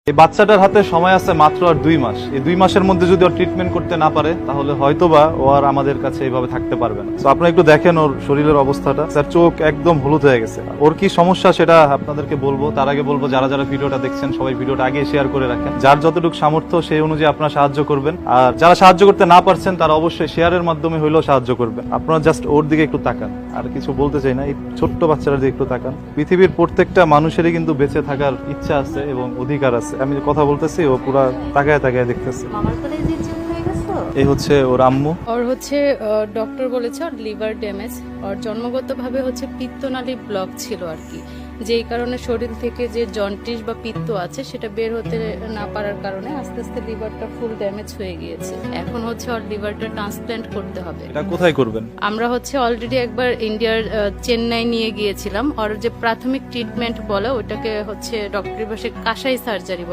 এই বাচ্চাটার হাতে সময় আছে মাত্র আর 2 মাস। এই 2 মাসের মধ্যে যদি ওর ট্রিটমেন্ট করতে না পারে তাহলে হয়তোবা ও আর আমাদের কাছে এইভাবে থাকতে পারবে না। তো আপনারা একটু দেখেন ওর শরীরের অবস্থাটা, স্যার চোখ একদম হলুদ হয়ে গেছে। ওর কি সমস্যা সেটা আপনাদেরকে বলবো, তার আগে বলবো যারা যারা ভিডিওটা দেখছেন সবাই ভিডিওটা আগে শেয়ার করে রাখেন। যার যতটুকু সামর্থ্য সেই অনুযায়ী আপনারা সাহায্য করবেন, আর যারা সাহায্য করতে না পারছেন তারা অবশ্যই শেয়ারের মাধ্যমে হইলেও সাহায্য করবেন। আপনারা জাস্ট ওর দিকে একটু তাকান, আর কিছু বলতে চাই না, এই ছোট্ট বাচ্চাটার দিকে একটু তাকান। পৃথিবীর প্রত্যেকটা মানুষেরই কিন্তু বেঁচে থাকার ইচ্ছা আছে এবং অধিকার আছে। আমি যে কথা বলতেছি ও পুরা তাকায় তাকায় দেখতেছে। এই হচ্ছে ওর আম্মু। ওর হচ্ছে ডক্টর বলেছে ওর লিভার ড্যামেজ, ওর জন্মগতভাবে হচ্ছে পিত্তনালী ব্লক ছিল আর কি, যেই কারণে শরীর থেকে যে জন্ডিস বা পিত্ত আছে সেটা বের হতে না পারার কারণে আস্তে আস্তে লিভারটা ফুল ড্যামেজ হয়ে গিয়েছে। এখন হচ্ছে ওর লিভারটা ট্রান্সপ্ল্যান্ট করতে হবে। এটা কোথায় করবেন? আমরা হচ্ছে অলরেডি একবার ইন্ডিয়ার চেন্নাই নিয়ে গিয়েছিলাম। ওর যে প্রাথমিক ট্রিটমেন্ট বলে ওটাকে হচ্ছে ডক্টরি ভাষায় কাসাই সার্জারি বলে।